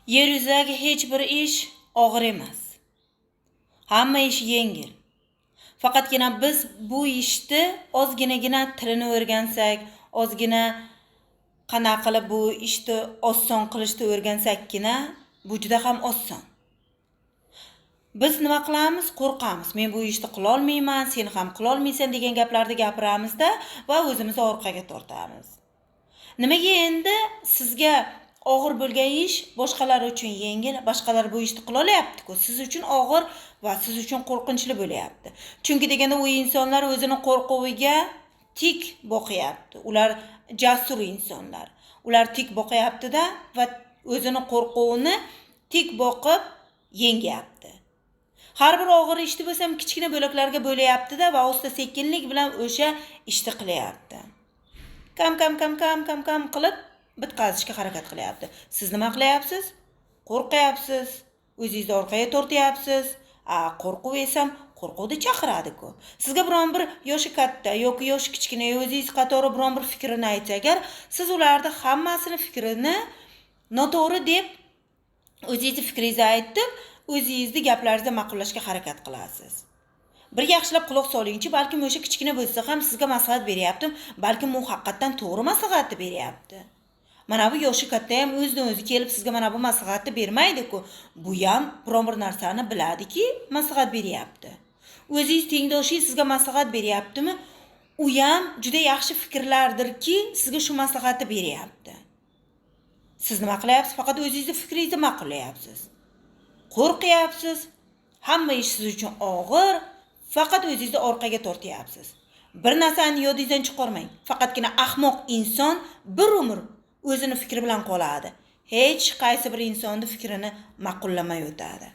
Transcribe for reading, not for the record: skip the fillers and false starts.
Yer yuzidagi hech bir ish og'ir emas. Hamma ish yengil. Faqatgina biz bu ishni ozginagina tilini o'rgansak, ozgina qanaqa qilib bu ishni oson qilishni o'rgansakkina, bu juda ham oson. Biz nima qilamiz? Qo'rqamiz. Men bu ishni qila olmayman, sen ham qila olmaysan degan gaplarni gapiramizda va o'zimizni orqaga tortamiz. Nimaga endi sizga og'ir bo'lgan ish boshqalar uchun yengil, boshqalar bu ishni qila olyapti-ku, siz uchun og'ir va siz uchun qo'rqinchli bo'lyapti. Chunki deganda u insonlar o'zini qo'rquviga tik boqyapti. Ular jasur insonlar. Ular tik boqyapti-da va o'zini qo'rquvini tik boqib yengyapti. Har bir og'ir ishni bo'lsa ham kichkina bo'laklarga bo'layapti-da va asta sekinlik bilan o'sha ishni qilyapti. Kam qilib bitkazishga harakat qilyapti. Siz nima qilyapsiz? Qo'rqyapsiz. O'zingizni orqaga tortyapsiz. Qo'rquv esam, qo'rquvni chaqiradi-ku. Sizga biron bir yoshi katta yoki yoshi kichkina o'zingiz qatori biron bir fikrini aytsa agar, siz ularni hammasini fikrini noto'g'ri deb o'zingizni fikringizni aytib, o'zingizni gaplaringizni ma'qullashga harakat qilasiz. Bir yaxshilab quloq solingchi, balkim o'sha kichkina bo'lsa ham sizga maslahat beryaptim, balkim u haqiqatan to'g'ri maslahatni beryapti. Mana bu yoshi katta ham o'zidan o'zi kelib sizga mana bu maslahatni bermaydi-ku. Bu ham biron bir narsani biladiki, maslahat beryapti. O'zingiz tengdoshingiz sizga maslahat beryaptimi? U ham juda yaxshi fikrlardirki, sizga shu maslahatni beryapti. Siz nima qilyapsiz? Faqat o'zingizning fikringizni ma'qullayapsiz. Qo'rqyapsiz. Hamma ish siz uchun og'ir, faqat o'zingizni orqaga tortyapsiz. Bir narsani yodingizdan chiqarmang. Faqatgina ahmoq inson bir umr o'zini fikri bilan qoladi. Hech qaysi bir insonning fikrini ma'qullamay o'tadi.